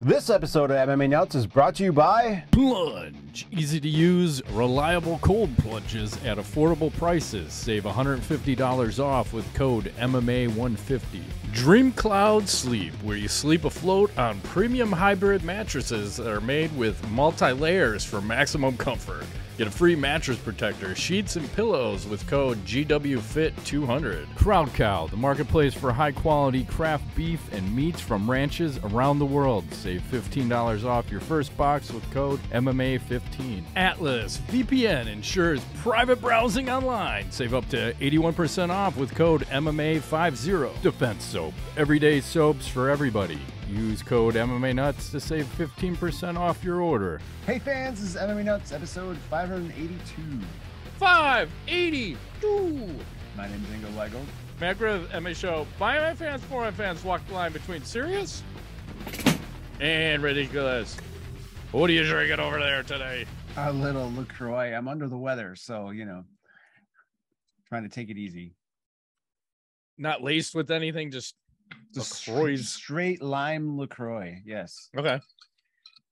This episode of MMA Nuts is brought to you by Plunge. Easy to use, reliable cold plunges at affordable prices. Save $150 off with code MMA150. Dream Cloud Sleep, where you sleep afloat on premium hybrid mattresses that are made with multi-layers for maximum comfort. Get a free mattress protector, sheets, and pillows with code GWFIT200. Crowd Cow, the marketplace for high-quality craft beef and meats from ranches around the world. Save $15 off your first box with code MMA15. Atlas VPN ensures private browsing online. Save up to 81% off with code MMA50. Defense Soap, everyday soaps for everybody. Use code MMANUTS to save 15% off your order. Hey fans, this is MMA Nuts episode 582. 582! My name is Ingo Lego. Macro MMA show. By my fans, for my fans, walk the line between serious and ridiculous. What are you drinking over there today? A little LaCroix. I'm under the weather, so, you know, trying to take it easy. Not laced with anything, just LaCroix. Straight lime LaCroix, yes. Okay.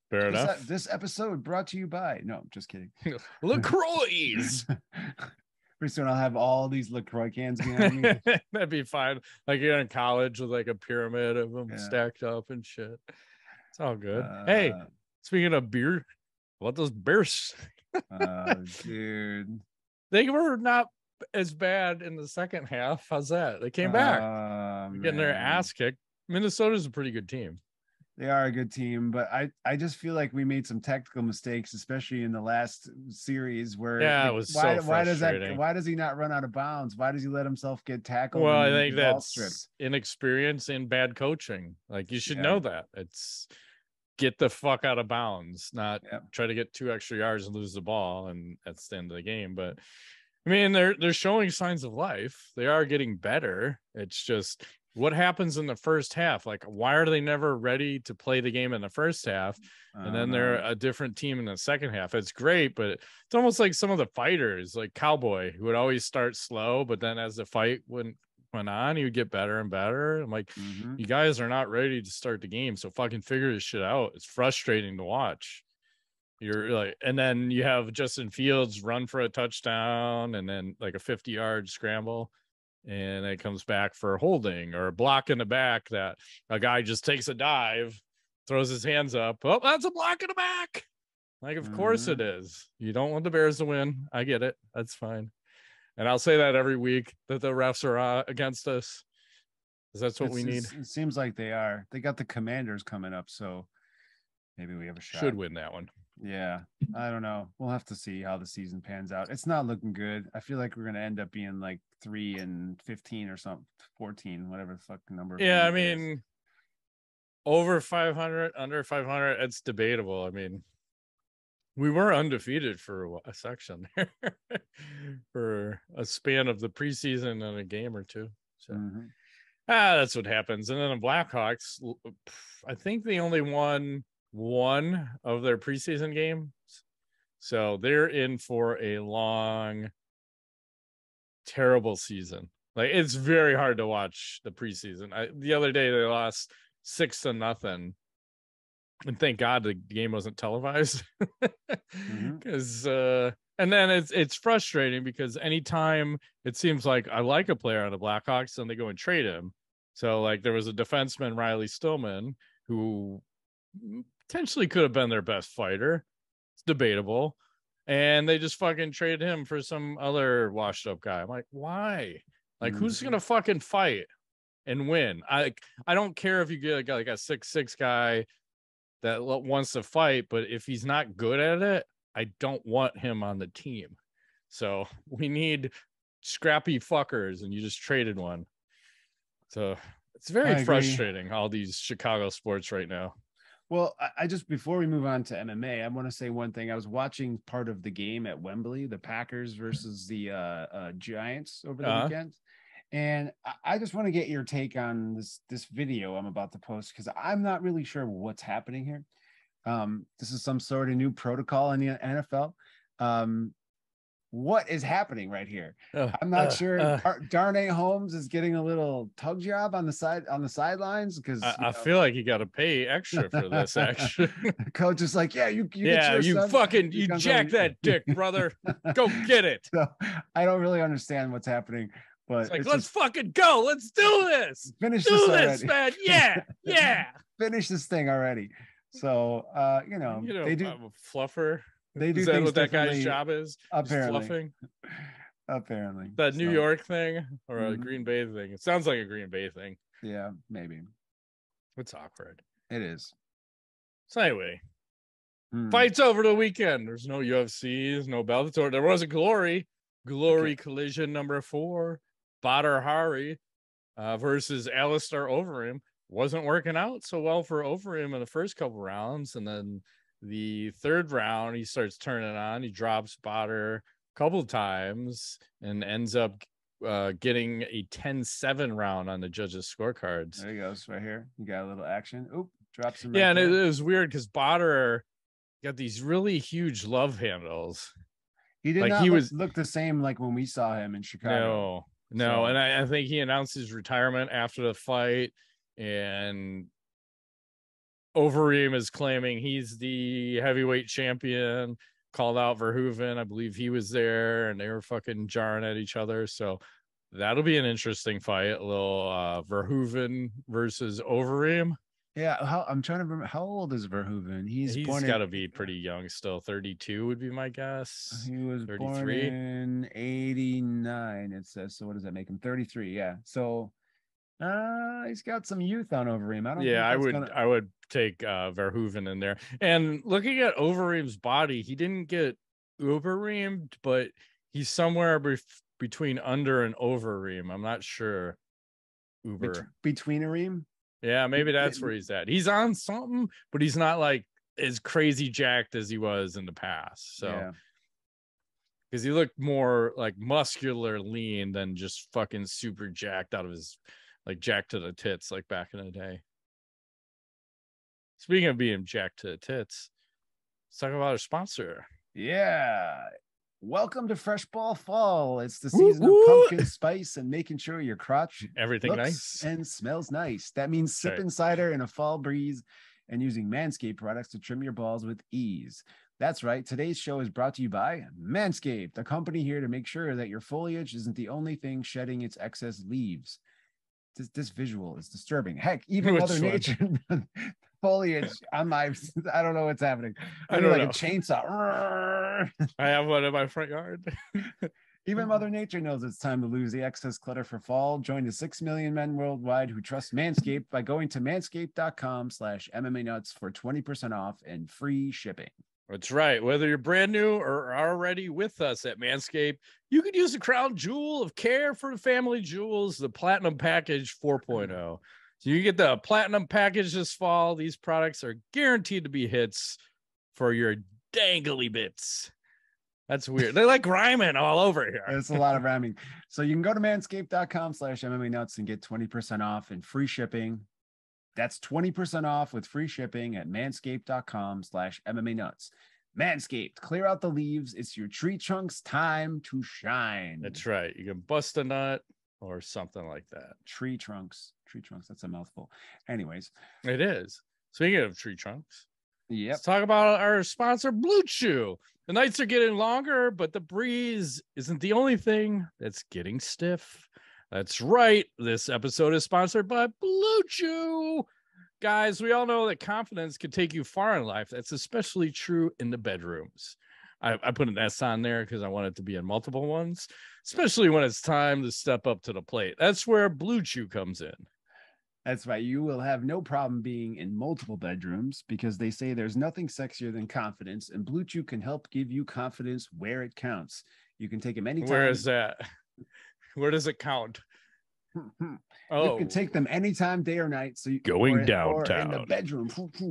Fair enough. This episode brought to you by... No, just kidding. LaCroix! Pretty soon I'll have all these LaCroix cans behind me. That'd be fine. Like you're in college with like a pyramid of them stacked up and shit. It's all good. Hey, speaking of beer, what those bears? Dude. They were not as bad in the second half. How's that? They came back. Getting their ass kicked. Minnesota's a pretty good team. They are a good team, but I just feel like we made some technical mistakes, especially in the last series where it was why does he not run out of bounds? Why does he let himself get tackled? Well, I think that's inexperience and bad coaching. Like you should know that. It's get the fuck out of bounds, not try to get 2 extra yards and lose the ball, and that's the end of the game. But I mean, they're showing signs of life. They are getting better. It's just what happens in the first half. Like, why are they never ready to play the game in the first half? And then they're a different team in the second half. It's great, but it's almost like some of the fighters, like Cowboy, who would always start slow, but then as the fight went on, he would get better and better. I'm like, you guys are not ready to start the game, so fucking figure this shit out. It's frustrating to watch. You're like, and then you have Justin Fields run for a touchdown and then like a 50-yard scramble, and it comes back for a holding or a block in the back that a guy just takes a dive, throws his hands up. Oh, that's a block in the back. Like, of course it is. You don't want the Bears to win. I get it. That's fine. And I'll say that every week that the refs are against us, because that's what we need. It seems like they are. They got the Commanders coming up, so maybe we have a shot. Should win that one. Yeah, I don't know. We'll have to see how the season pans out. It's not looking good. I feel like we're going to end up being like 3-15 or something, 14, whatever the fuck number. Yeah, I mean, over 500, under 500, it's debatable. I mean, we were undefeated for a section there for a span of the preseason and a game or two. So that's what happens. And then the Blackhawks, I think they only won one of their preseason games, so they're in for a long, terrible season. Like, it's very hard to watch the preseason. The other day they lost 6-0, and thank God the game wasn't televised, because and then it's frustrating because anytime it seems like I like a player on the Blackhawks, then they go and trade him. So like there was a defenseman, Riley Stillman, who potentially could have been their best fighter. It's debatable. And they just fucking traded him for some other washed up guy. I'm like, why? Like, who's going to fucking fight and win? I don't care if you get like a 6'6" guy that wants to fight, but if he's not good at it, I don't want him on the team. So we need scrappy fuckers, and you just traded one. So it's very frustrating, all these Chicago sports right now. Well, I just, before we move on to MMA, I want to say one thing. I was watching part of the game at Wembley, the Packers versus the Giants over the weekend. And I just want to get your take on this video I'm about to post, because I'm not really sure what's happening here. This is some sort of new protocol in the NFL. what is happening right here? I'm not sure. Darnay Holmes is getting a little tug job on the sidelines because I feel like you got to pay extra for this action. Coach is like, yeah, you get you fucking you jack that dick, brother. Go get it. So I don't really understand what's happening, but it's like, let's fucking go. Let's do this. Finish this, man. Yeah. Finish this thing already. So they do fluffer. They do. Is that what that guy's job is? Apparently. Fluffing? Apparently. That New York thing or a Green Bay thing? It sounds like a Green Bay thing. Yeah, maybe. It's awkward. It is. So anyway, fights over the weekend. There's no UFC, there's no Bellator. There was a Glory collision number 4. Badr Hari versus Alistair Overeem. Wasn't working out so well for Overeem in the first couple rounds, and then the third round he starts turning on. He drops Badr a couple times and ends up getting a 10-7 round on the judges' scorecards. There he goes, right here. You got a little action. Oop, drops him. Yeah, and it was weird because Badr got these really huge love handles. He did not look the same like when we saw him in Chicago. No, and I think he announced his retirement after the fight, and Overeem is claiming he's the heavyweight champion, called out Verhoeven. I believe he was there, and they were fucking jarring at each other. So that'll be an interesting fight. A little Verhoeven versus Overeem. Yeah, I'm trying to remember. How old is Verhoeven? He's got to be pretty young still. 32 would be my guess. He was 33. Born in 89, it says. So what does that make him? 33, yeah. So he's got some youth on Overeem. I would take Verhoeven in there. And looking at Overeem's body, he didn't get Overeemed, but he's somewhere between under and Overeem. I'm not sure. Between Areem? Yeah, maybe that's where he's at. He's on something, but he's not like as crazy jacked as he was in the past. So because he looked more like muscular lean than just fucking super jacked out of his like jacked to the tits like back in the day. Speaking of being jacked to the tits, let's talk about our sponsor. Yeah. Welcome to Fresh Ball Fall. It's the season of pumpkin spice and making sure your crotch everything looks nice and smells nice. That means sipping cider in a fall breeze and using Manscaped products to trim your balls with ease. That's right. Today's show is brought to you by Manscaped, a company here to make sure that your foliage isn't the only thing shedding its excess leaves. This visual is disturbing. Heck, even Mother Nature foliage on my, I don't know what's happening. I don't like know. A chainsaw. I have one in my front yard. Even Mother Nature knows it's time to lose the excess clutter for fall. Join the 6 million men worldwide who trust Manscaped by going to manscaped.com/MMANuts for 20% off and free shipping. That's right. Whether you're brand new or already with us at Manscaped, you could use the crown jewel of care for the family jewels, the Platinum Package 4.0. So you get the Platinum Package this fall. These products are guaranteed to be hits for your dangly bits. That's weird. They're like rhyming all over here. It's a lot of rhyming. So you can go to manscaped.com/MMANuts and get 20% off and free shipping. That's 20% off with free shipping at manscaped.com/MMANuts. Manscaped, clear out the leaves. It's your tree trunk's time to shine. That's right. You can bust a nut or something like that. Tree trunks. That's a mouthful. Anyways. It is. Speaking of tree trunks. Yep. Let's talk about our sponsor, Blue Chew. The nights are getting longer, but the breeze isn't the only thing that's getting stiff. That's right. This episode is sponsored by Blue Chew. Guys, we all know that confidence can take you far in life. That's especially true in the bedrooms. I put an S on there because I want it to be in multiple ones, especially when it's time to step up to the plate. That's where Blue Chew comes in. That's right. You will have no problem being in multiple bedrooms because they say there's nothing sexier than confidence, and Blue Chew can help give you confidence where it counts. You can take them anytime. Where is that? Where does it count? You can take them anytime, day or night. So you downtown or in the bedroom,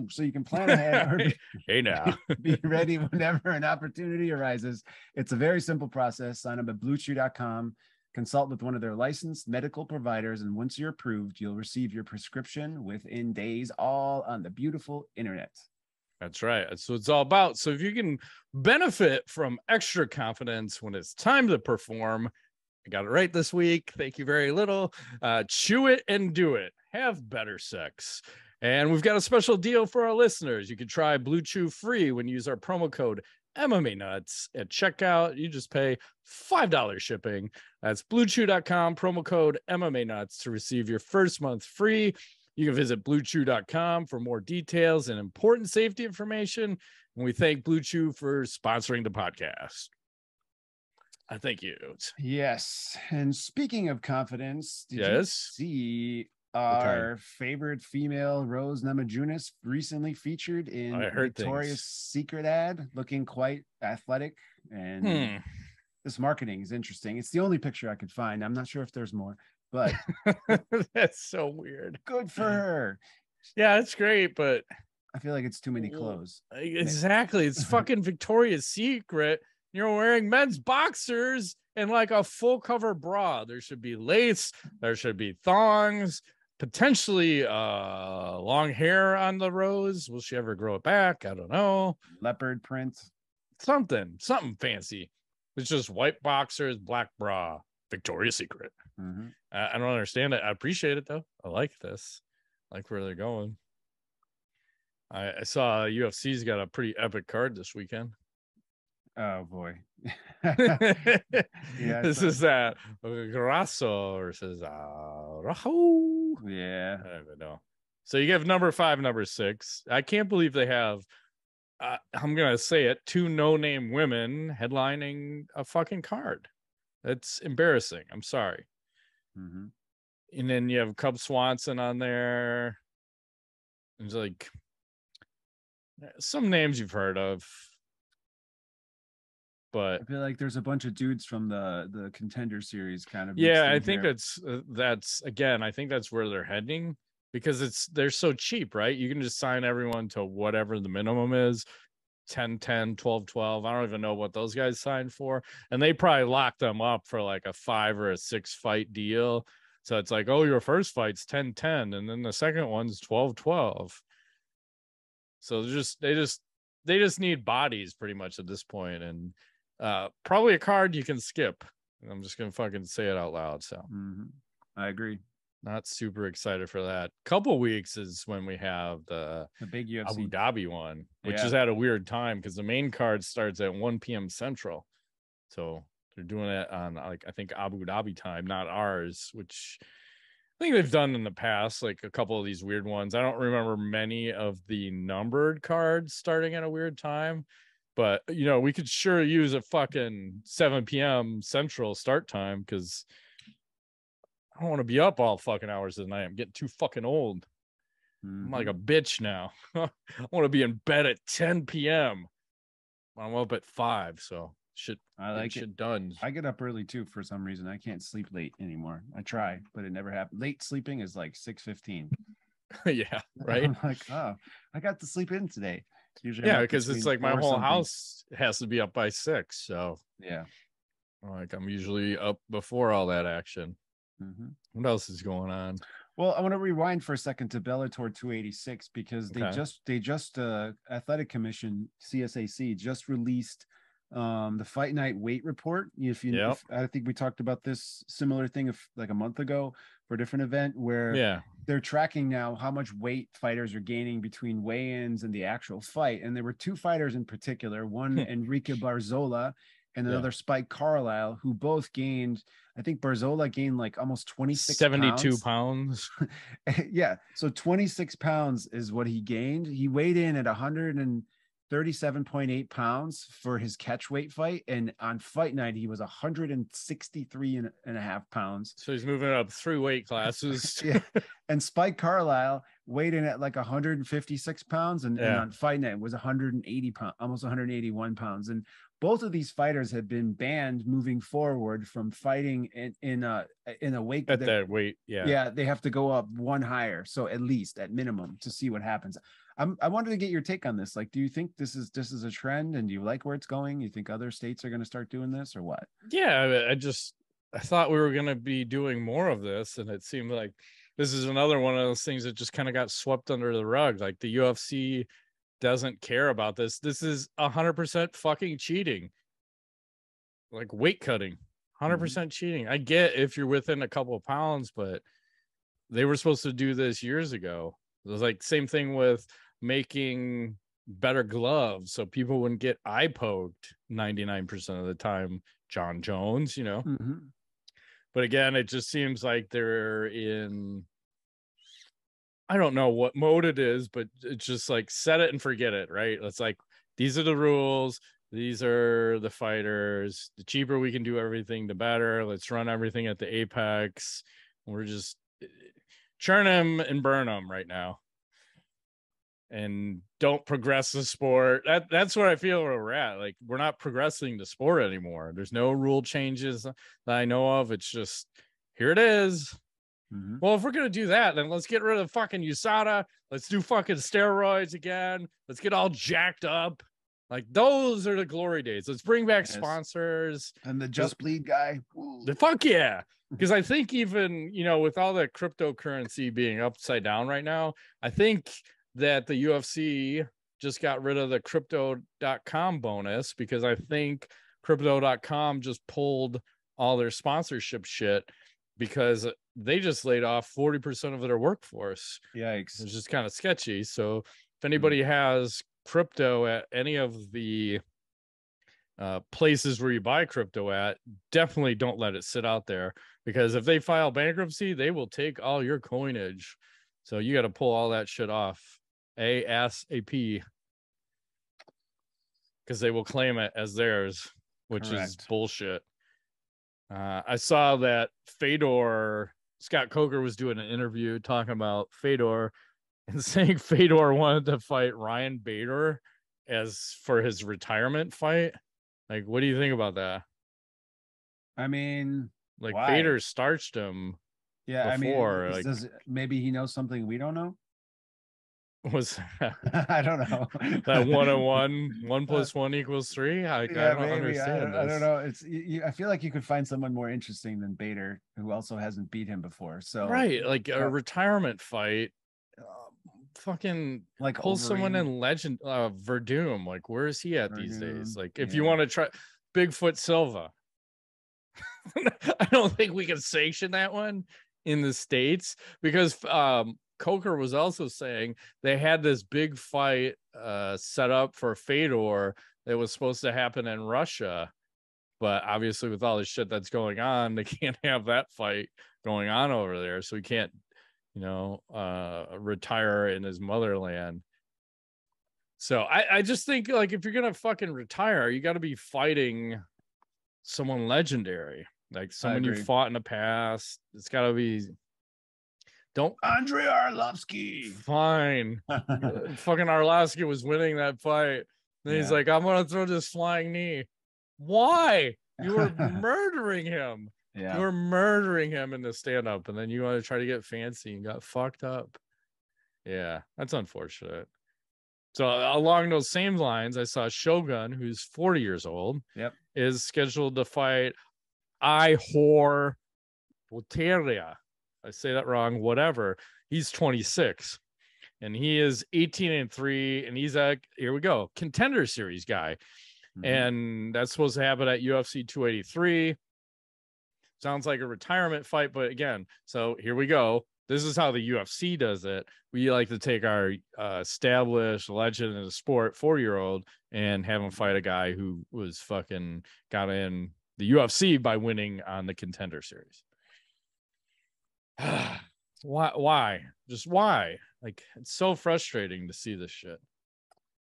so you can plan ahead. Hey now, be ready whenever an opportunity arises. It's a very simple process. Sign up at BlueChew.com. Consult with one of their licensed medical providers, and once you're approved, you'll receive your prescription within days, all on the beautiful internet. That's right. That's what it's all about. So if you can benefit from extra confidence when it's time to perform, I got it right this week. Thank you very little. Chew it and do it. Have better sex. And we've got a special deal for our listeners. You can try Blue Chew free when you use our promo code MMANUTS at checkout. You just pay $5 shipping. That's bluechew.com, promo code MMANUTS to receive your first month free. You can visit bluechew.com for more details and important safety information. And we thank Blue Chew for sponsoring the podcast. I thank you. Yes. And speaking of confidence, did you see our favorite female, Rose Namajunas, recently featured in Victoria's Secret ad, looking quite athletic? And this marketing is interesting. It's the only picture I could find. I'm not sure if there's more, but that's so weird. Good for her. Yeah, it's great, but I feel like it's too many clothes. Exactly. It's fucking Victoria's Secret. You're wearing men's boxers and like a full cover bra. There should be lace, there should be thongs, potentially long hair on the Rose. Will she ever grow it back? I don't know. Leopard print. Something fancy. It's just white boxers, black bra, Victoria's Secret. I don't understand it. I appreciate it though. I like this. I like where they're going. I saw UFC's got a pretty epic card this weekend. Oh boy. Yeah, this is that Grasso versus Raho. Yeah. I don't know. So you have number 5, number 6. I can't believe they have I'm gonna say it, 2 no-name women headlining a fucking card. That's embarrassing. I'm sorry. And then you have Cub Swanson on there. There's like some names you've heard of, but I feel like there's a bunch of dudes from the Contender series kind of. Yeah, I think that's again, I think that's where they're heading, because they're so cheap, right? You can just sign everyone to whatever the minimum is. 10-10, 12-12. I don't even know what those guys signed for. And they probably locked them up for like a 5 or a 6 fight deal. So it's like, oh, your first fight's 10-10, and then the second one's 12-12. So they just need bodies pretty much at this point, and probably a card you can skip. I'm just gonna fucking say it out loud. So I agree. Not super excited for that. Couple weeks is when we have the big UFC Abu Dhabi one, which is at a weird time because the main card starts at 1 p.m. Central. So they're doing it on like, I think Abu Dhabi time, not ours, which I think they've done in the past, like a couple of these weird ones. I don't remember many of the numbered cards starting at a weird time, but we could sure use a fucking 7 p.m. Central start time, because I don't want to be up all fucking hours of the night. I'm getting too fucking old. I'm like a bitch now. I want to be in bed at 10 p.m. I'm up at 5, so I like shit done. I get up early too for some reason. I can't sleep late anymore. I try, but it never happens. Late sleeping is like 6:15. Yeah, right. I'm like, oh, I got to sleep in today. Usually, yeah, because it's like my whole house has to be up by 6. So yeah, like I'm usually up before all that action. What else is going on? Well, I want to rewind for a second to Bellator 286, because they just Athletic Commission, CSAC, just released the Fight Night weight report. If I think we talked about this similar thing like a month ago for a different event, where they're tracking now how much weight fighters are gaining between weigh-ins and the actual fight. And there were 2 fighters in particular, one Enrique Barzola and another Spike Carlisle, who both gained, I think Barzola gained like almost 72 pounds. Yeah. So 26 pounds is what he gained. He weighed in at 137.8 pounds for his catch weight fight. And on fight night, he was 163.5 pounds. So he's moving up 3 weight classes. Yeah. And Spike Carlisle weighed in at like 156 pounds. And on fight night was 180 pounds, almost 181 pounds. And both of these fighters have been banned moving forward from fighting in a weight at that weight. Yeah, they have to go up 1 higher, so at minimum, to see what happens. I wanted to get your take on this. Like, do you think this is a trend, and do you like where it's going? You think other states are going to start doing this, or what? Yeah, I thought we were going to be doing more of this, and it seemed like this is another one of those things that just kind of got swept under the rug. Like the UFC doesn't care about this. This is 100% fucking cheating. Like weight cutting, 100% cheating. I get if you're within a couple of pounds, but they were supposed to do this years ago. It was like same thing with making better gloves so people wouldn't get eye poked 99% of the time. John Jones, you know. But again, it just seems like they're in, I don't know what mode it is, but it's just like set it and forget it, right? It's like, these are the rules. These are the fighters. The cheaper we can do everything, the better. Let's run everything at the apex. We're just churn them and burn them right now. And don't progress the sport. That's where I feel where we're at. Like, we're not progressing the sport anymore. There's no rule changes that I know of. It's just, here it is. Well, if we're going to do that, then let's get rid of fucking USADA. Let's do fucking steroids again. Let's get all jacked up. Like, those are the glory days. Let's bring back sponsors. And the Just Bleed guy. The fuck yeah. Because I think even, you know, with all the cryptocurrency being upside down right now, I think that the UFC just got rid of the crypto.com bonus, because I think crypto.com just pulled all their sponsorship shit because they just laid off 40% of their workforce. Yikes. It's just kind of sketchy. So if anybody has crypto at any of the places where you buy crypto at, definitely don't let it sit out there, because if they file bankruptcy, they will take all your coinage. So you got to pull all that shit off ASAP, because they will claim it as theirs, which is bullshit. I saw that Fedor, Scott Coker was doing an interview talking about Fedor and saying Fedor wanted to fight Ryan Bader as for his retirement fight. Like, what do you think about that? I mean, like, Bader starched him. Yeah, before. I mean, like, maybe he knows something we don't know. Was I don't know that 101 1 + 1 = 3? I don't understand. I don't know. It's I feel like you could find someone more interesting than Bader, who also hasn't beat him before. So right, like a retirement fight. Fucking like pull someone in legend. Verdum, like, where is he at these days? Like, if you want to try Bigfoot Silva, I don't think we can sanction that one in the States, because Coker was also saying they had this big fight set up for Fedor that was supposed to happen in Russia, but obviously with all the shit that's going on, they can't have that fight going on over there, so he can't, you know, retire in his motherland. So I just think, like, if you're gonna fucking retire, you got to be fighting someone legendary, like someone you fought in the past. It's got to be. Don't Andrei Arlovsky. Fine. Fucking Arlovsky was winning that fight. Then he's like, I'm gonna throw this flying knee. Why? You were murdering him. You were murdering him in the stand-up, and then you want to try to get fancy and got fucked up. Yeah, that's unfortunate. So along those same lines, I saw Shogun, who's 40 years old, is scheduled to fight Ihor Boteria. I say that wrong, whatever. He's 26 and he is 18-3, and he's a, here we go, contender series guy. And that's supposed to happen at UFC 283. Sounds like a retirement fight, but again, so here we go. This is how the UFC does it. We like to take our established legend in the sport 4-year-old and have him fight a guy who was fucking got in the UFC by winning on the contender series. Why? Just why? Like, it's so frustrating to see this shit.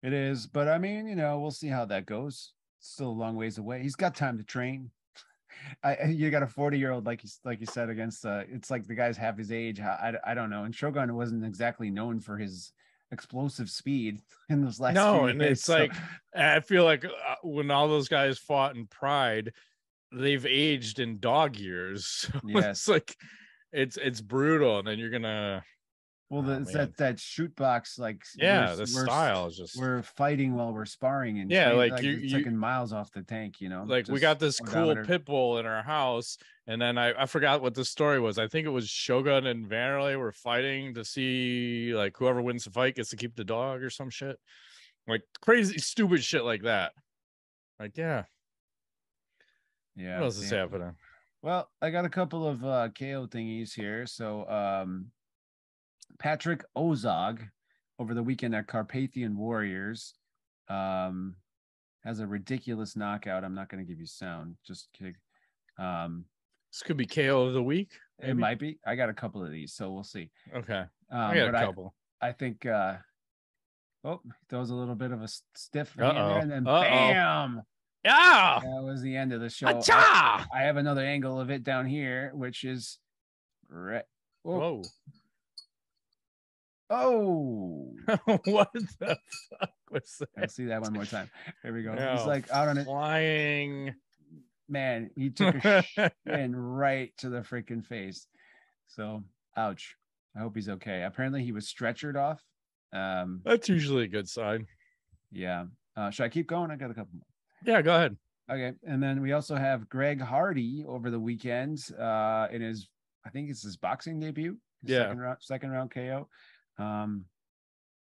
It is, but I mean, you know, we'll see how that goes. It's still a long ways away. He's got time to train. You got a 40-year-old, like you said, against it's like the guy's half his age. I don't know. And Shogun wasn't exactly known for his explosive speed in those last few and years, it's like, I feel like when all those guys fought in Pride, they've aged in dog years. So it's like it's brutal, and then you're gonna that shoot box, like the style is just, we're fighting while we're sparring, and like it's taking miles off the tank, you know. Like, we got this cool pit bull in our house, and then I forgot what the story was. I think it was Shogun and Vanderlei were fighting to see, like, whoever wins the fight gets to keep the dog or some shit. Like crazy, stupid shit like that. Like, yeah. Yeah. What else is happening? Well, I got a couple of KO thingies here. So Patrick Ozog over the weekend at Carpathian Warriors has a ridiculous knockout. I'm not going to give you sound. Just kidding. This could be KO of the week. Maybe? It might be. I got a couple of these, so we'll see. Okay. I got a couple. I think throws a little bit of a stiff hand there, and then bam. Yeah, that was the end of the show. I have another angle of it down here, which is whoa. Oh, what the fuck was that? Let's see that one more time. There we go. Oh, he's like out on it, flying. Man, he took a in right to the freaking face. So, ouch. I hope he's okay. Apparently, he was stretchered off. That's usually a good sign. Yeah. Should I keep going? I got a couple more. Yeah, go ahead. Okay. And then we also have Greg Hardy over the weekend in his, I think it's his boxing debut. Second round KO.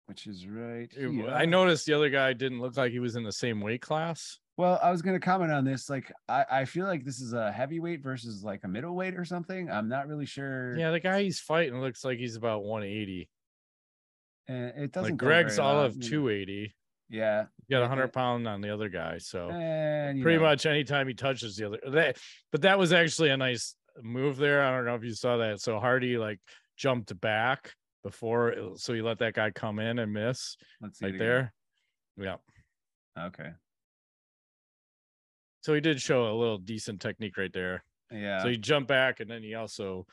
Which is right here. I noticed the other guy didn't look like he was in the same weight class. Well, I was going to comment on this. Like, I feel like this is a heavyweight versus like a middleweight or something. I'm not really sure. Yeah, the guy he's fighting looks like he's about 180. And it doesn't. Like Greg's all of 280. Yeah, you got 100 pound on the other guy. So and, pretty much anytime he touches the other, but that was actually a nice move there. I don't know if you saw that. So Hardy like jumped back before, so he let that guy come in and miss. Let's see right there. Yeah. Okay. So he did show a little decent technique right there. Yeah. So he jumped back and then he also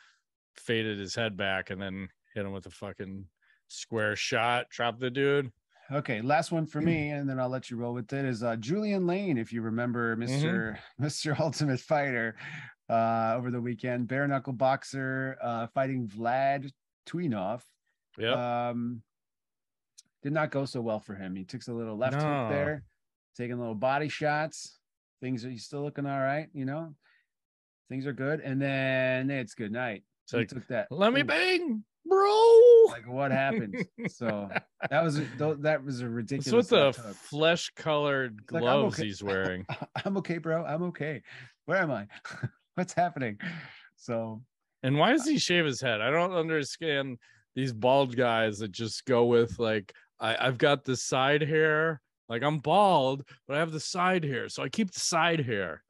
faded his head back and then hit him with a fucking square shot, dropped the dude. Okay, last one for me, and then I'll let you roll with it. Is Julian Lane, if you remember, Mr. Ultimate Fighter, over the weekend, bare knuckle boxer, fighting Vlad Twinov. Yeah. Did not go so well for him. He took a little left hook there, taking little body shots. He's still looking all right, you know. Things are good, and then it's good night. So he took that. Let me bang, bro. Like what happened? So that was a ridiculous. What's with the flesh-colored gloves he's wearing? I'm okay, bro. I'm okay. Where am I? What's happening? So, and why does he shave his head? I don't understand these bald guys that just go with like, I've got the side hair. Like I'm bald, but I have the side hair, so I keep the side hair.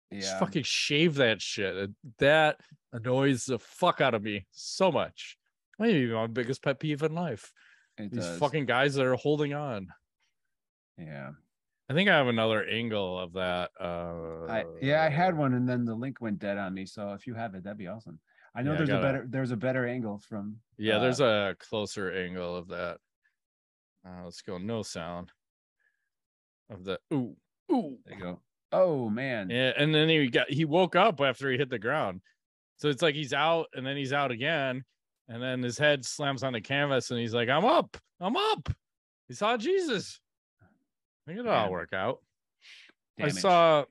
Yeah. Just fucking shave that shit. That annoys the fuck out of me so much. Maybe my biggest pet peeve in life. These fucking guys that are holding on. Yeah. I think I have another angle of that. I had one and then the link went dead on me. So if you have it, that'd be awesome. I know there's a better angle from. Yeah, there's a closer angle of that. Let's go. No sound of the ooh. There you go. Oh man. Yeah, and then he woke up after he hit the ground. So it's like he's out and then he's out again. And then his head slams on the canvas and he's like, I'm up. He saw Jesus. I think it'll all work out. Damage. I saw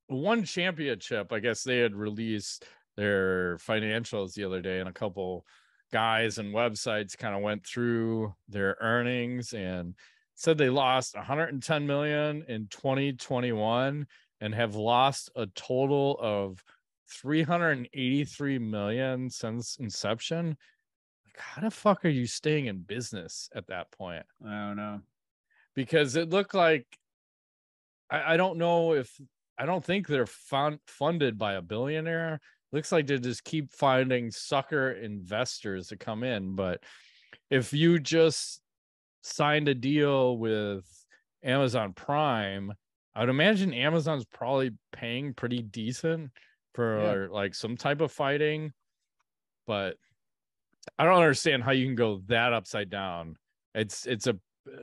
one championship. I guess they had released their financials the other day, and a couple guys and websites kind of went through their earnings and said they lost 110 million in 2021 and have lost a total of 383 million since inception. Like, how the fuck are you staying in business at that point? I don't know, because it looked like I don't think they're funded by a billionaire. Looks like they just keep finding sucker investors to come in. But if you just signed a deal with Amazon Prime, I would imagine Amazon's probably paying pretty decent for like some type of fighting, but I don't understand how you can go that upside down. It's a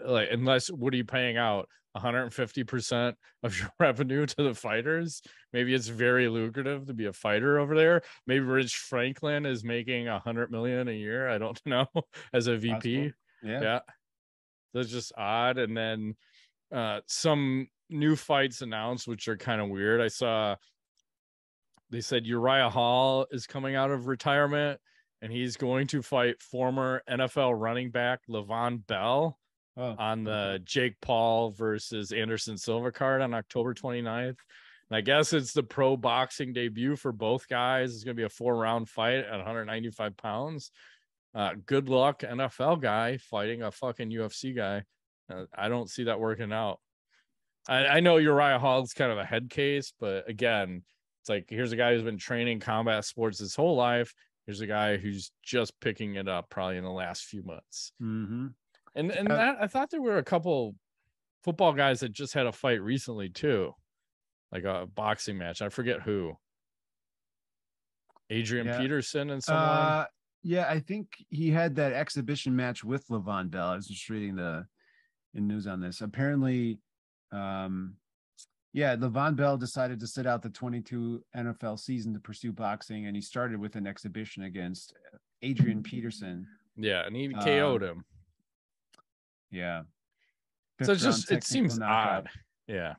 like, unless what are you paying out 150% of your revenue to the fighters? Maybe it's very lucrative to be a fighter over there. Maybe Rich Franklin is making 100 million a year. I don't know, as a VP. Yeah. That's just odd. And then some new fights announced, which are kind of weird. I saw they said Uriah Hall is coming out of retirement and he's going to fight former NFL running back Levon Bell on the Jake Paul versus Anderson Silva card on October 29th. And I guess it's the pro boxing debut for both guys. It's going to be a 4-round fight at 195 pounds. Good luck, NFL guy fighting a fucking UFC guy. I don't see that working out. I know Uriah Hall's kind of a head case, but again, it's like, here's a guy who's been training combat sports his whole life. Here's a guy who's just picking it up probably in the last few months. Mm-hmm. And that, I thought there were a couple football guys that just had a fight recently too, like a boxing match. I forget who. Adrian Peterson and someone. Yeah, I think he had that exhibition match with Levon Bell. I was just reading the news on this. Apparently, Levon Bell decided to sit out the 22 NFL season to pursue boxing, and he started with an exhibition against Adrian Peterson. Yeah, and he KO'd him. Yeah. So it's just, it seems odd. Yeah.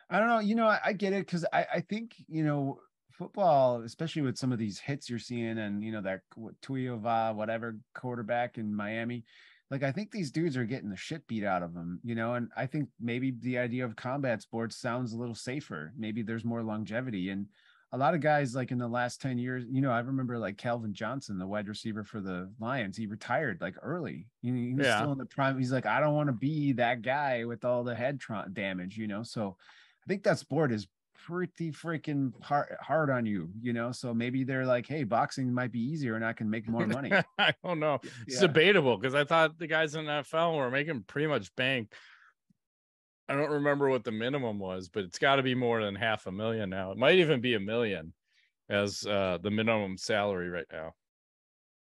I don't know. You know, I get it, because I think, you know, football, especially with some of these hits you're seeing, and, you know, that Tuiova, whatever quarterback in Miami, like, I think these dudes are getting the shit beat out of them, you know, and I think maybe the idea of combat sports sounds a little safer. Maybe there's more longevity. And a lot of guys, like in the last 10 years, you know, I remember like Calvin Johnson, the wide receiver for the Lions, he retired like early. He was still in the prime. He's like, I don't want to be that guy with all the head damage, you know? So I think that sport is pretty freaking hard on you, you know? So maybe they're like, hey, boxing might be easier and I can make more money. I don't know. It's debatable, because I thought the guys in the NFL were making pretty much bank. I don't remember what the minimum was, but it's got to be more than $500,000 now. It might even be $1 million as the minimum salary right now.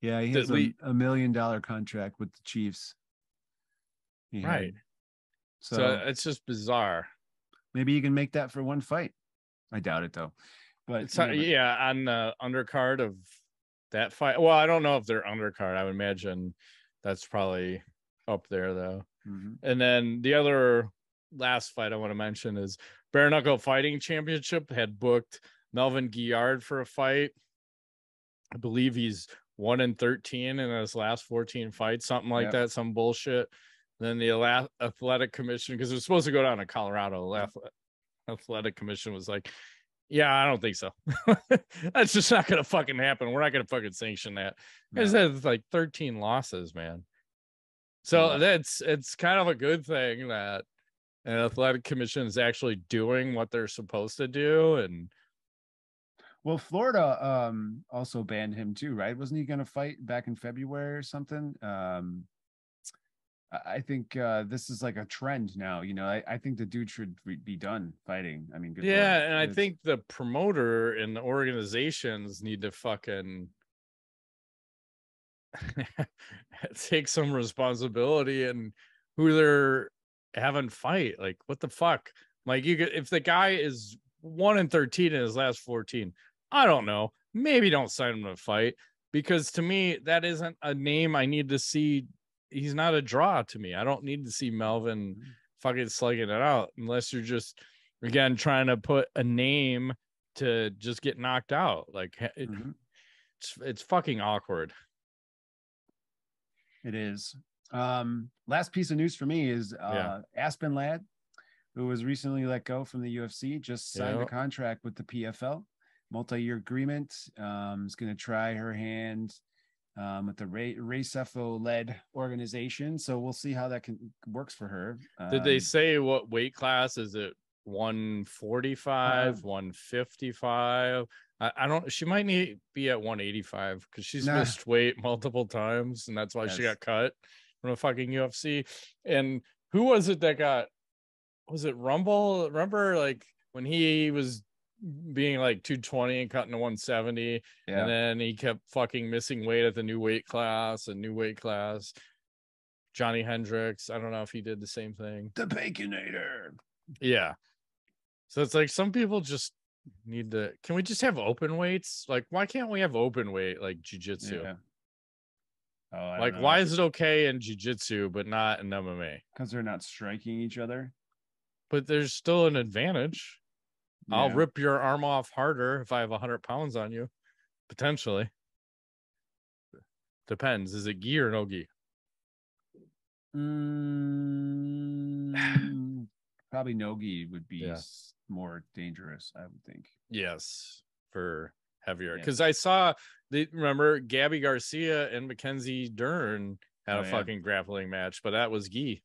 Yeah, he has a $1 million contract with the Chiefs. Right. So it's just bizarre. Maybe you can make that for one fight. I doubt it though. But it's on the undercard of that fight. Well, I don't know if they're undercard. I would imagine that's probably up there though. Mm-hmm. And then the other last fight I want to mention is Bare Knuckle Fighting Championship had booked Melvin Guillard for a fight. I believe he's 1-13 in his last 14 fights, something like that, some bullshit. Then the athletic commission, because it was supposed to go down to Colorado, the athletic commission was like, yeah, I don't think so. That's just not gonna fucking happen. We're not gonna fucking sanction that. It has like 13 losses, man. So it's kind of a good thing that an athletic commission is actually doing what they're supposed to do. And well, Florida also banned him too, right? Wasn't he going to fight back in February or something? I think this is like a trend now. You know, I think the dude should be done fighting. I mean, good Lord. And I think the promoter and the organizations need to fucking take some responsibility and who they're having fight. Like, what the fuck? Like, if the guy is 1-13 in his last 14, I don't know, maybe don't sign him to fight, because to me that isn't a name I need to see. He's not a draw to me. I don't need to see Melvin fucking slugging it out, unless you're just, again, trying to put a name to just get knocked out. Like, it's fucking awkward. It is. Last piece of news for me is Aspen Ladd, who was recently let go from the UFC, just signed a contract with the PFL, multi-year agreement. Is going to try her hand with the Racefo-led organization. So we'll see how that works for her. Did they say what weight class? Is it 145, 155? I don't, she might need be at 185 because she's missed weight multiple times, and that's why she got cut from a fucking UFC. And who was it that got, was it Rumble? Remember, like, when he was being like 220 and cutting to 170, and then he kept fucking missing weight at the new weight class and new weight class. Johnny Hendricks, I don't know if he did the same thing. The Baconator. Yeah. So it's like, some people just need to, can we just have open weights? Like, why can't we have open weight like jiu-jitsu? Like, why is it okay in jiu-jitsu but not in MMA? Because they're not striking each other. But there's still an advantage. I'll rip your arm off harder if I have 100 pounds on you, potentially. Depends. Is it gi or no gi? Probably Nogi would be Yeah. more dangerous, I would think. Yes, for heavier. Yeah. Because I saw, remember Gabby Garcia and Mackenzie Dern had a fucking grappling match, but that was gi.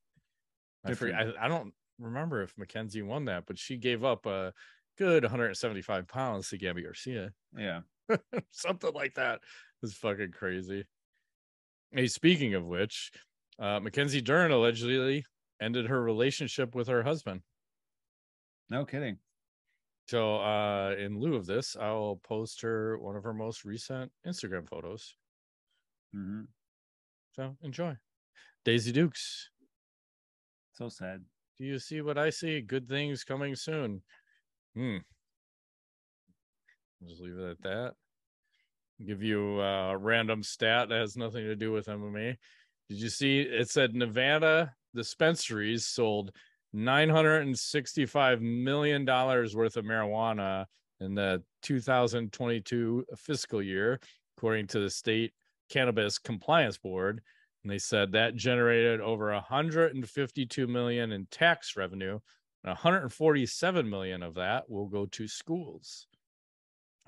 I don't remember if Mackenzie won that, but she gave up a good 175 pounds to Gabby Garcia. Yeah. Something like that. It was fucking crazy. Hey, speaking of which, Mackenzie Dern allegedly ended her relationship with her husband. No kidding. So in lieu of this, I'll post her one of her most recent Instagram photos. Mm-hmm. So enjoy. Daisy Dukes. So sad. Do you see what I see? Good things coming soon. Just leave it at that. Give you a random stat that has nothing to do with MMA. Did you see it said Nevada dispensaries sold $965 million worth of marijuana in the 2022 fiscal year, according to the state cannabis compliance board. And they said that generated over 152 million in tax revenue, and 147 million of that will go to schools.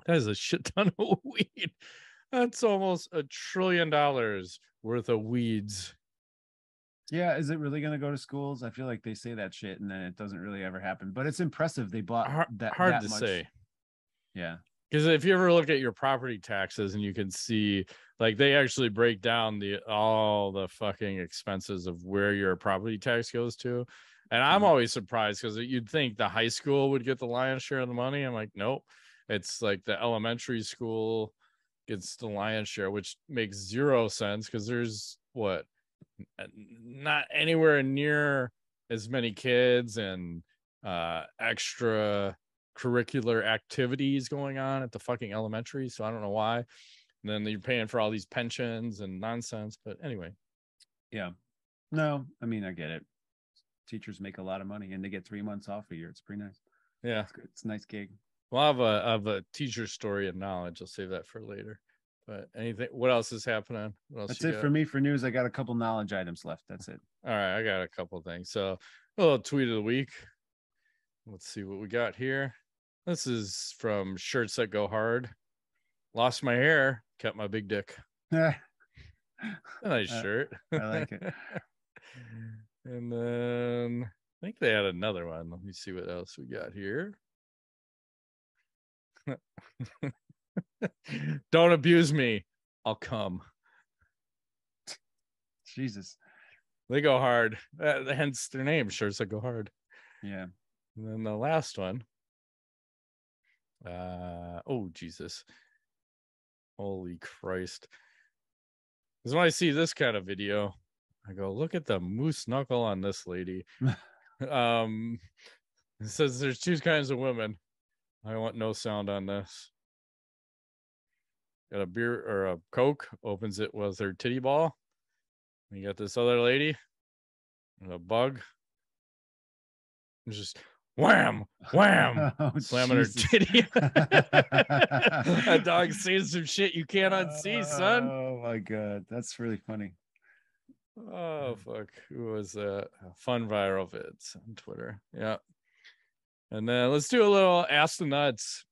That is a shit ton of weed. That's almost $1 trillion worth of weeds. Yeah, is it really going to go to schools? I feel like they say that shit and then it doesn't really ever happen. But it's impressive they bought that. Hard that to much. say. Yeah. Because if you ever look at your property taxes and you can see, like, they actually break down all the fucking expenses of where your property tax goes to. And I'm always surprised because you'd think the high school would get the lion's share of the money. I'm like, nope. It's like the elementary school gets the lion's share, which makes zero sense because there's not anywhere near as many kids and extra curricular activities going on at the fucking elementary. So I don't know why. And then you're paying for all these pensions and nonsense. But anyway. Yeah. No, I mean, I get it. Teachers make a lot of money and they get 3 months off a year. It's pretty nice. Yeah. It's good. It's a nice gig. Well, I have a teacher story and knowledge. I'll save that for later. But anything, what else is happening? What else That's it for me for news. I got a couple knowledge items left. That's it. All right, I got a couple things. So, a little tweet of the week. Let's see what we got here. This is from Shirts That Go Hard. Lost my hair, kept my big dick. Nice shirt. I like it. And then I think they had another one. Let me see what else we got here. Don't abuse me. I'll come. Jesus. They go hard. Hence their name, Shirts That Go Hard. Yeah. And then the last one. Oh, Jesus. Holy Christ. Because when I see this kind of video, I go, look at the moose knuckle on this lady. It says there's two kinds of women. I want no sound on this. Got a beer or a Coke, opens it with her titty ball. And you got this other lady and a bug. It's just wham, wham, slamming her titty. That dog seeing some shit you can't unsee, son. Oh my God. That's really funny. Oh, fuck. Who was that? Fun viral vids on Twitter. Yeah. And then let's do a little Ask the Nuts.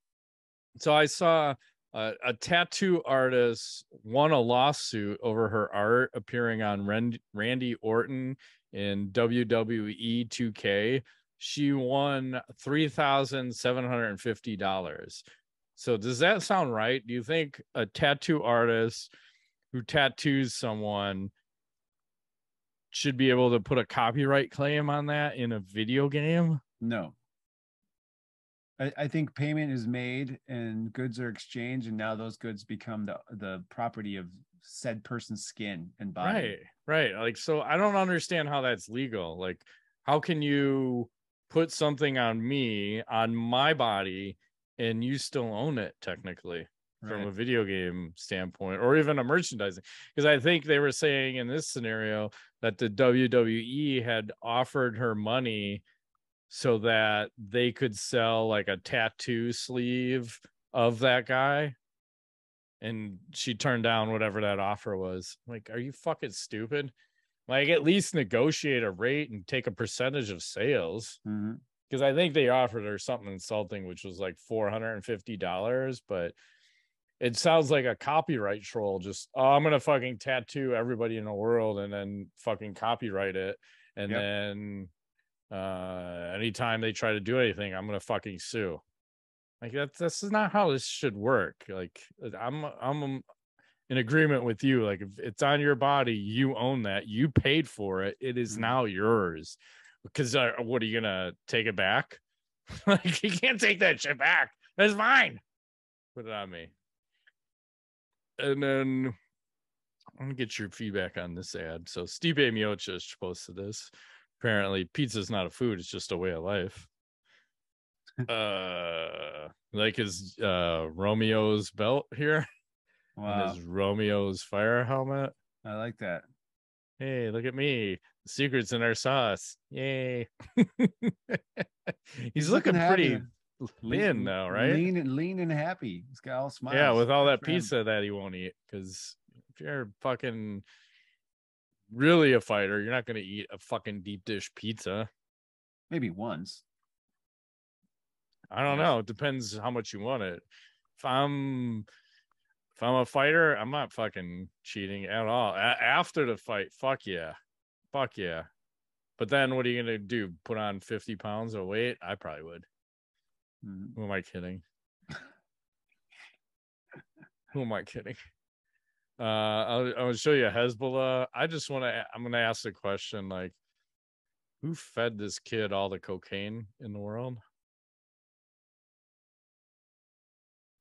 So I saw a tattoo artist won a lawsuit over her art appearing on Randy Orton in WWE 2K. She won $3,750. So does that sound right? Do you think a tattoo artist who tattoos someone should be able to put a copyright claim on that in a video game? No. I think payment is made and goods are exchanged, and now those goods become the property of said person's skin and body. Right. Like, so I don't understand how that's legal. Like, how can you put something on me, on my body, and you still own it technically from a video game standpoint, or even a merchandising? Because I think they were saying in this scenario that the WWE had offered her money so that they could sell like a tattoo sleeve of that guy, and she turned down whatever that offer was. Like, are you fucking stupid? Like, at least negotiate a rate and take a percentage of sales. Because I think they offered her something insulting, which was like $450, but it sounds like a copyright troll. Just, oh, I'm gonna fucking tattoo everybody in the world and then fucking copyright it, and then anytime they try to do anything, I'm gonna fucking sue. Like, that's not how this should work. Like, I'm in agreement with you. Like, if it's on your body, you own that. You paid for it. It is now yours. Because what, are you gonna take it back? Like, you can't take that shit back. That's mine. Put it on me. And then I'm gonna get your feedback on this ad. So Stipe Miocic posted this. Apparently, pizza's not a food; it's just a way of life. Like his Romeo's belt here. Wow. And his Romeo's fire helmet. I like that. Hey, look at me. The secret's in our sauce. Yay. He's looking pretty thin though, right? Lean and happy. He's got all smiles. Yeah, with all that pizza that he won't eat. Because if you're fucking really a fighter, you're not going to eat a fucking deep dish pizza. Maybe once. I don't know. It depends how much you want it. If I'm a fighter, I'm not fucking cheating at all. After the fight, fuck yeah. But then what are you gonna do? Put on 50 pounds of weight? I probably would. Who am I kidding? Who am I kidding? I'll show you Hezbollah. I'm gonna ask the question, like, who fed this kid all the cocaine in the world?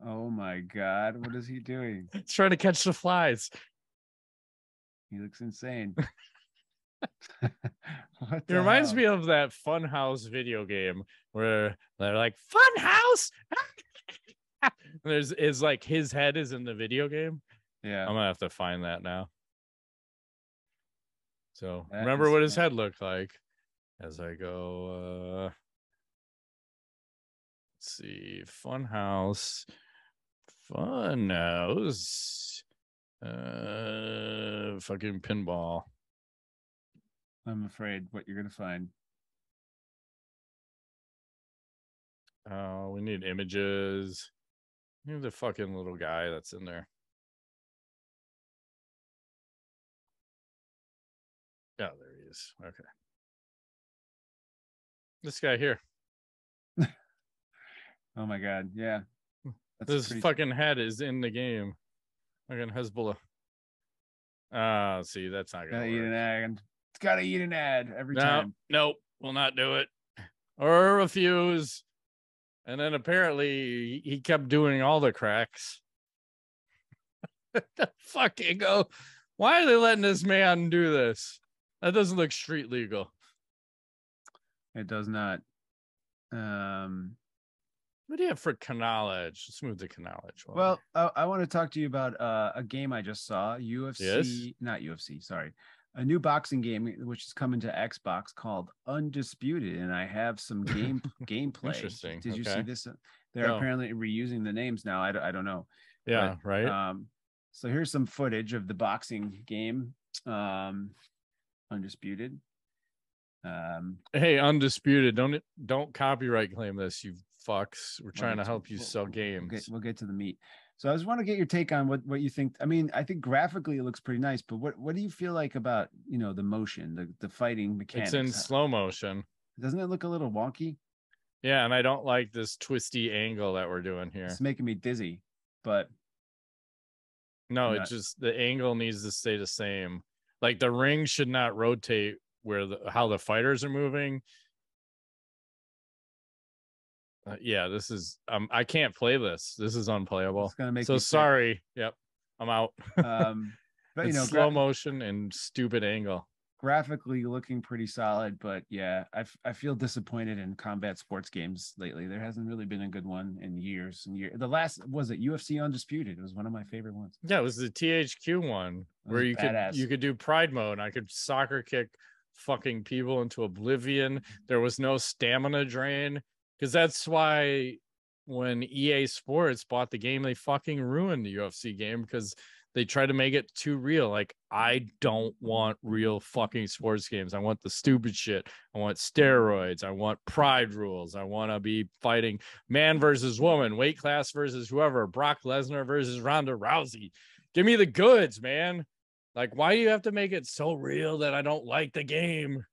Oh my God, what is he doing? He's trying to catch the flies. He looks insane. It reminds me of that Funhouse video game where they're like, Funhouse! It's like his head is in the video game. Yeah. I'm gonna have to find that now. So remember what his head looked like as I go. Let's see, Funhouse. Fucking pinball. I'm afraid what you're gonna find. Oh, we need images. We need the fucking little guy that's in there. Yeah, there he is. Okay. This guy here. Oh my God, yeah. This fucking head is in the game. Fucking Hezbollah. See, that's not gonna eat an ad. It's gotta eat an ad every time. Nope, we'll not do it. Or refuse. And then apparently he kept doing all the cracks. Fucking go. Why are they letting this man do this? That doesn't look street legal. It does not. What do you have for knowledge? Let's move to knowledge. Well, I want to talk to you about a game I just saw. Not UFC, sorry. A new boxing game which is coming to Xbox called Undisputed, and I have some gameplay. Interesting. Did you see this? They're apparently reusing the names now. I don't know. Yeah, but, right. So here's some footage of the boxing game, Undisputed. Hey, Undisputed, don't copyright claim this, you fucks. We're trying to help you sell games. We'll get to the meat. So I just want to get your take on what you think. I mean, I think graphically it looks pretty nice, but what do you feel like about, the motion, the fighting mechanics? It's in slow motion. Doesn't it look a little wonky? Yeah, and I don't like this twisty angle that we're doing here. It's making me dizzy, but no, it's just the angle needs to stay the same. Like the ring should not rotate where how the fighters are moving. Yeah, this is I can't play this. This is unplayable. It's gonna make so sorry. Sick. Yep, I'm out. But it's slow motion and stupid angle. Graphically looking pretty solid, but yeah, I feel disappointed in combat sports games lately. There hasn't really been a good one in years and years. The last was it UFC Undisputed. It was one of my favorite ones. Yeah, it was the THQ one where you could do pride mode. I could soccer kick fucking people into oblivion. There was no stamina drain, because that's why when EA Sports bought the game, they fucking ruined the UFC game, because they try to make it too real. Like, I don't want real fucking sports games. I want the stupid shit. I want steroids. I want pride rules. I want to be fighting man versus woman, weight class versus whoever, Brock Lesnar versus Ronda Rousey. Give me the goods, man. Like, why do you have to make it so real that I don't like the game?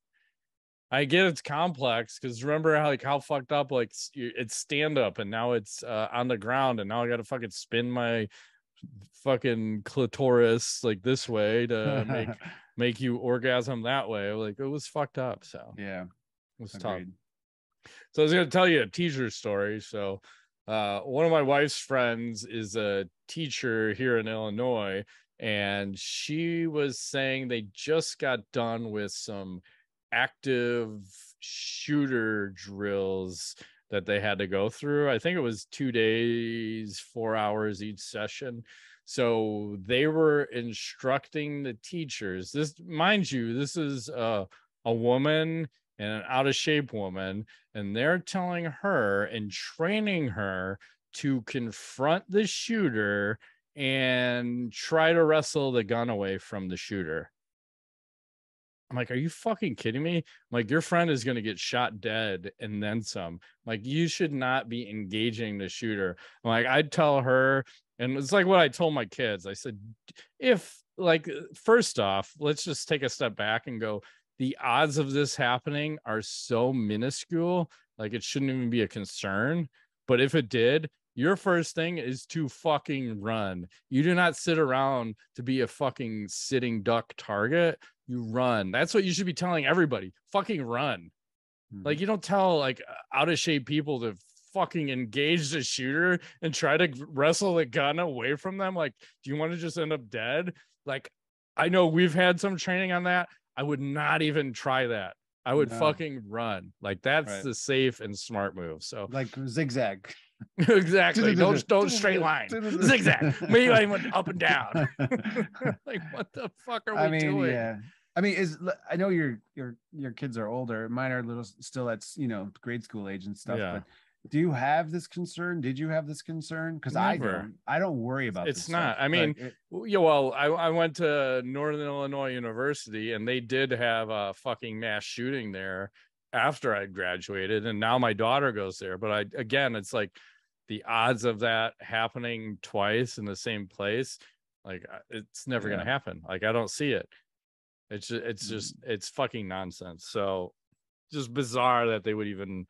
I get it's complex, because remember how fucked up, like, it's stand up and now it's on the ground, and now I got to fucking spin my fucking clitoris like this way to make you orgasm that way. Like, it was fucked up. So yeah, it was tough. So I was going to tell you a teacher story. So one of my wife's friends is a teacher here in Illinois, and she was saying they just got done with some active shooter drills that they had to go through. I think it was 2 days, 4 hours each session. So they were instructing the teachers. This, mind you, this is a woman and an out of shape woman, and they're telling her and training her to confront the shooter and try to wrestle the gun away from the shooter. I'm like, are you fucking kidding me? I'm like, your friend is going to get shot dead and then some. Like, you should not be engaging the shooter. I'm like, I'd tell her, and it's like what I told my kids. I said, if, like, first off, let's just take a step back and go, the odds of this happening are so minuscule, like, it shouldn't even be a concern. But if it did, your first thing is to fucking run. You do not sit around to be a fucking sitting duck target. You run. That's what you should be telling everybody. Fucking run. Like, you don't tell, like, out of shape people to fucking engage the shooter and try to wrestle the gun away from them. Like, do you want to just end up dead? Like, I know we've had some training on that. I would not even try that. I would fucking run. Like, that's the safe and smart move. So, like, zigzag. Exactly. Don't straight line. Zigzag. Maybe I went up and down. Like, what the fuck are we doing? Yeah. I mean, I know your kids are older. Mine are little still at, you know, grade school age and stuff. Yeah. But do you have this concern? Did you have this concern? Because I don't worry about it's this not stuff. I mean, yeah, well, I went to Northern Illinois University, and they did have a fucking mass shooting there after I graduated, and now my daughter goes there. But again, it's like the odds of that happening twice in the same place, like, it's never going to happen. Like, I don't see it. It's just it's fucking nonsense. So just bizarre that they would even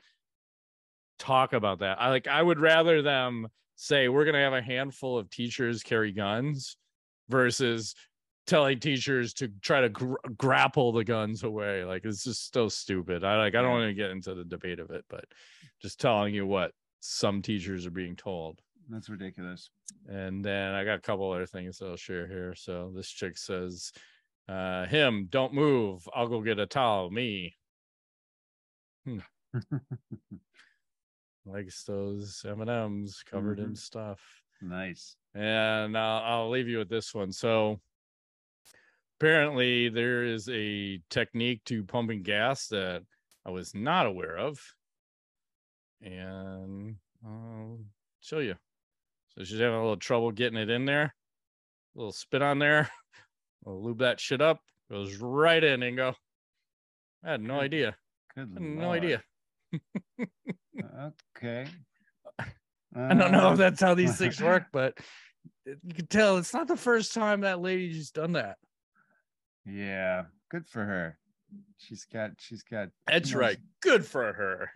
talk about that. I would rather them say we're going to have a handful of teachers carry guns versus telling teachers to try to grapple the guns away. Like, it's just so stupid. I don't want to get into the debate of it, but just telling you what some teachers are being told. That's ridiculous. And then I got a couple other things I'll share here. So this chick says, him, don't move, I'll go get a towel. Me. Likes those M&Ms covered in stuff. Nice. And I'll leave you with this one. So apparently there is a technique to pumping gas that I was not aware of, and I'll show you. So she's having a little trouble getting it in there. A little spit on there. I'll lube that shit up. Goes right in and go. I had no idea. No idea. Okay. I don't know if that's how these things work, but you can tell it's not the first time that lady's done that. Yeah, good for her. She's got. That's right. Good for her.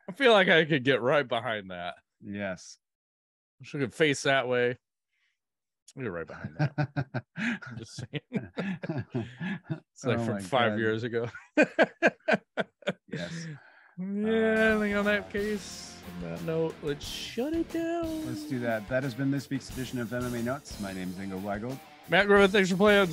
I feel like I could get right behind that. Yes. She could face that way. I'll get right behind that. I'm just saying. It's like from 5 years ago. Yes. Yeah, I think on that case, on that note, let's shut it down. Let's do that. That has been this week's edition of MMA Nuts. My name is Ingo Weigold. Matt Griffith, thanks for playing.